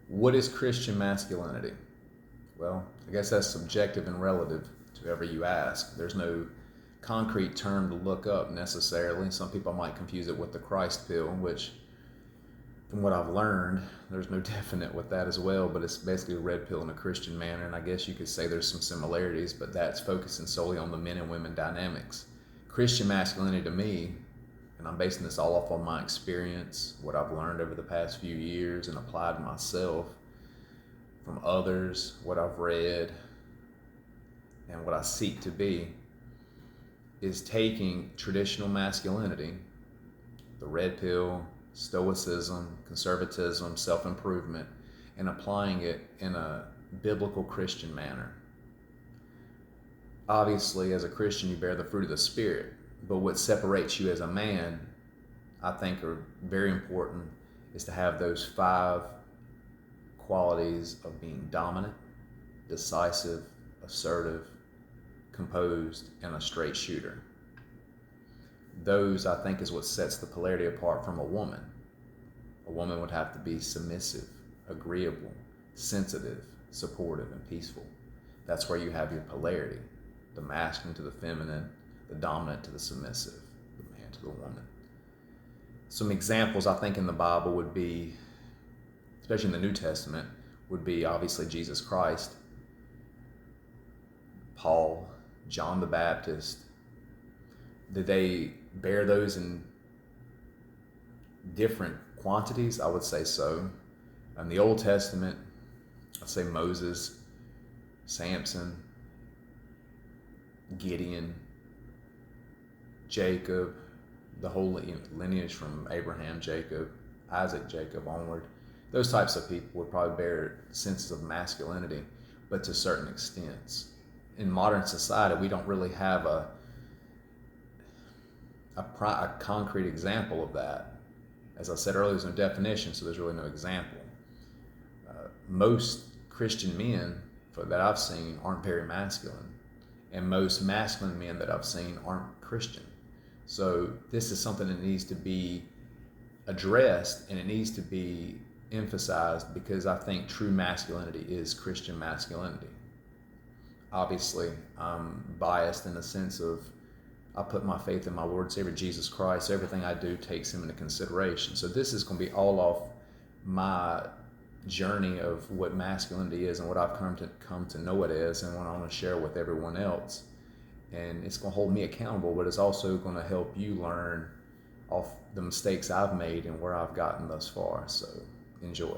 What is Christian masculinity? Well, I guess that's subjective and relative to whoever you ask. There's no concrete term to look up necessarily. Some people might confuse it with the Christ pill, which, from what I've learned, there's no definite with that as well, but it's basically a red pill in a Christian manner, and I guess you could say there's some similarities, but that's focusing solely on the men and women dynamics. Christian masculinity to me, and I'm basing this all off on my experience, what I've learned over the past few years and applied myself from others, what I've read, and what I seek to be, is taking traditional masculinity, the red pill, stoicism, conservatism, self-improvement, and applying it in a biblical Christian manner. Obviously, as a Christian, you bear the fruit of the Spirit, but what separates you as a man, I think, are very important, is to have those 5 qualities of being dominant, decisive, assertive, composed, and a straight shooter. Those, I think, is what sets the polarity apart from a woman. A woman would have to be submissive, agreeable, sensitive, supportive, and peaceful. That's where you have your polarity, the masculine to the feminine, the dominant to the submissive, the man to the woman. Some examples I think in the Bible would be, especially in the New Testament, would be obviously Jesus Christ, Paul, John the Baptist. Did they bear those in different quantities? I would say so. In the Old Testament, I'd say Moses, Samson, Gideon, Jacob, the whole lineage from Abraham, Jacob, Isaac, Jacob onward. Those types of people would probably bear senses of masculinity, but to certain extents. In modern society, we don't really have a concrete example of that. As I said earlier, there's no definition, so there's really no example. Most Christian men that I've seen aren't very masculine, and most masculine men that I've seen aren't Christian. So this is something that needs to be addressed, and it needs to be emphasized, because I think true masculinity is Christian masculinity. Obviously, I'm biased in the sense of I put my faith in my Lord Savior Jesus Christ. Everything I do takes Him into consideration. So this is going to be all off my journey of what masculinity is and what I've come to know it is, and what I want to share with everyone else. And it's going to hold me accountable, but it's also going to help you learn off the mistakes I've made and where I've gotten thus far. So enjoy.